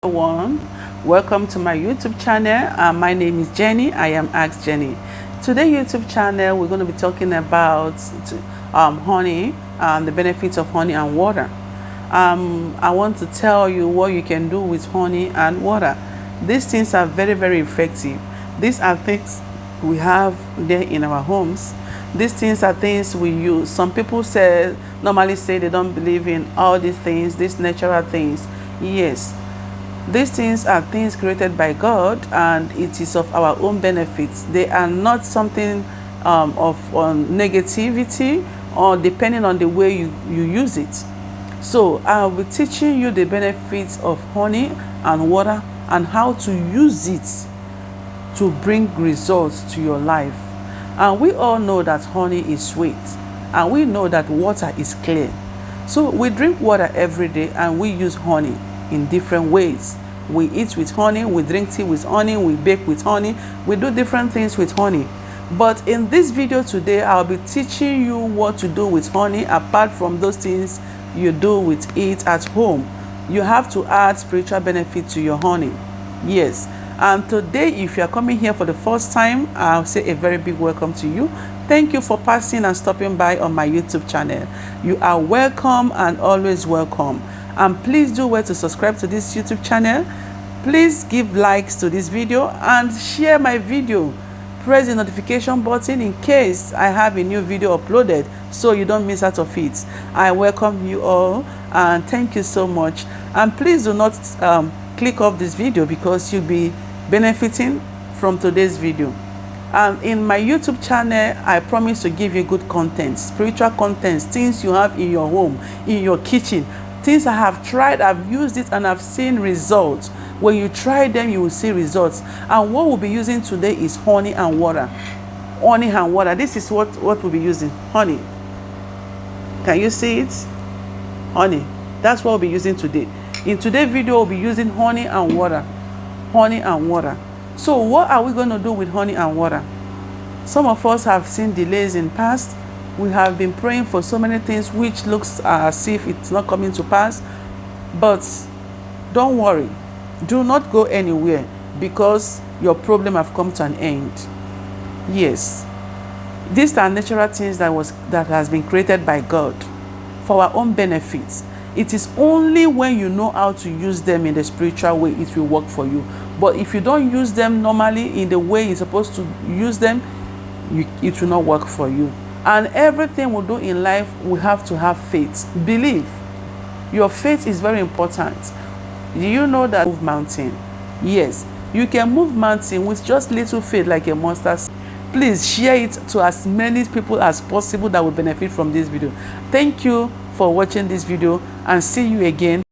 Everyone, welcome to my YouTube channel. My name is Jenny. I am Ask Jenny. Today YouTube channel, we're going to be talking about honey and the benefits of honey and water. I want to tell you what you can do with honey and water. These things are very effective. These are things we have there in our homes. These things are things we use. Some people normally say they don't believe in all these things, these natural things. Yes, these things are things created by God, and it is of our own benefits. They are not something of negativity, or depending on the way you use it. So I'll be teaching you the benefits of honey and water and how to use it to bring results to your life. And we all know that honey is sweet, and we know that water is clear. So we drink water every day, and we use honey in different ways. We eat with honey, we drink tea with honey, we bake with honey, we do different things with honey. But in this video today, I'll be teaching you what to do with honey apart from those things you do with it at home. You have to add spiritual benefit to your honey. Yes. And today, if you are coming here for the first time, I'll say a very big welcome to you. Thank you for passing and stopping by on my YouTube channel. You are welcome and always welcome. And please do well to subscribe to this YouTube channel. Please give likes to this video and share my video. Press the notification button in case I have a new video uploaded, so you don't miss out of it. I welcome you all and thank you so much. And please do not click off this video, because you'll be benefiting from today's video. And in my YouTube channel, I promise to give you good content, spiritual content, things you have in your home, in your kitchen, things I have tried, I've used it, and I've seen results. When you try them, you will see results. And what we'll be using today is honey and water. Honey and water. This is what we'll be using. Honey. Can you see it? Honey. That's what we'll be using today. In today's video, we'll be using honey and water. Honey and water. So what are we going to do with honey and water? Some of us have seen delays in past. We have been praying for so many things which looks as if it's not coming to pass. But don't worry. Do not go anywhere, because your problem have come to an end. Yes. These are natural things that has been created by God for our own benefits. It is only when you know how to use them in the spiritual way it will work for you. But if you don't use them normally in the way you're supposed to use them, it will not work for you. And everything we do in life, we have to have faith. Believe. Your faith is very important. Do you know that move mountain? Yes, you can move mountain with just little faith, like a monster. Please share it to as many people as possible that will benefit from this video. Thank you for watching this video, and see you again